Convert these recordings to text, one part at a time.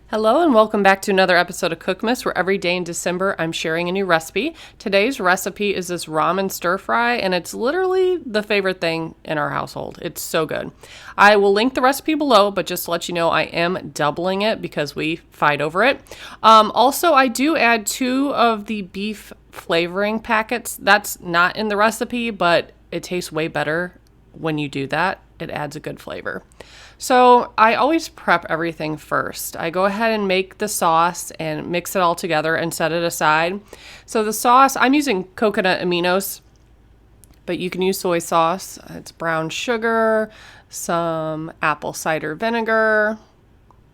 Hello and welcome back to another episode of Cookmas, where every day in December I'm sharing a new recipe. Today's recipe is this ramen stir fry, and it's literally the favorite thing in our household. It's so good. I will link the recipe below, but just to let you know, I am doubling it because we fight over it. Also, I do add 2 of the beef flavoring packets. That's not in the recipe, but it tastes way better when you do that. It adds a good flavor. So I always prep everything first. I go ahead and make the sauce and mix it all together and set it aside. So the sauce, I'm using coconut aminos, but you can use soy sauce. It's brown sugar, some apple cider vinegar,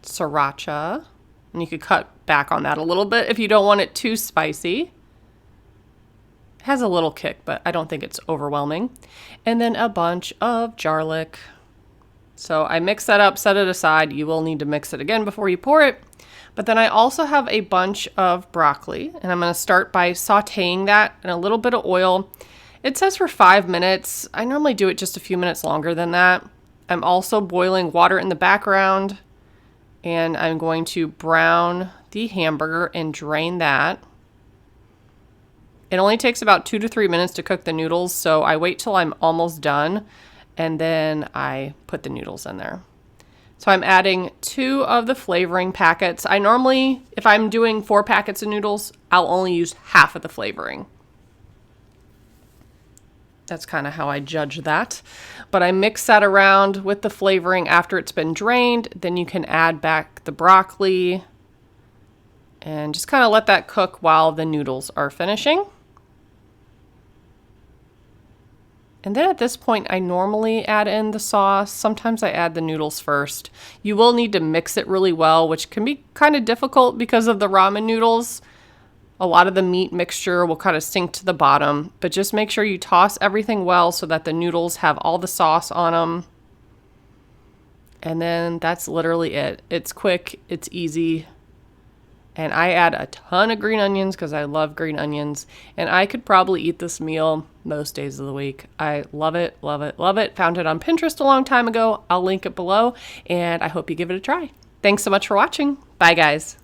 sriracha, and you could cut back on that a little bit if you don't want it too spicy. It has a little kick, but I don't think it's overwhelming. And then a bunch of garlic. So I mix that up, set it aside. You will need to mix it again before you pour it. But then I also have a bunch of broccoli, and I'm going to start by sauteing that in a little bit of oil. It says for 5 minutes. I normally do it just a few minutes longer than that. I'm also boiling water in the background, and I'm going to brown the hamburger and drain that. It only takes about 2 to 3 minutes to cook the noodles, so I wait till I'm almost done, and then I put the noodles in there. So I'm adding 2 of the flavoring packets. I normally, if I'm doing 4 packets of noodles, I'll only use half of the flavoring. That's kind of how I judge that. But I mix that around with the flavoring after it's been drained. Then you can add back the broccoli and just kind of let that cook while the noodles are finishing. And then at this point, I normally add in the sauce. Sometimes I add the noodles first. You will need to mix it really well, which can be kind of difficult because of the ramen noodles. A lot of the meat mixture will kind of sink to the bottom, but just make sure you toss everything well so that the noodles have all the sauce on them. And then that's literally it. It's quick, it's easy. And I add a ton of green onions because I love green onions. And I could probably eat this meal most days of the week. I love it, love it, love it. Found it on Pinterest a long time ago. I'll link it below. And I hope you give it a try. Thanks so much for watching. Bye, guys.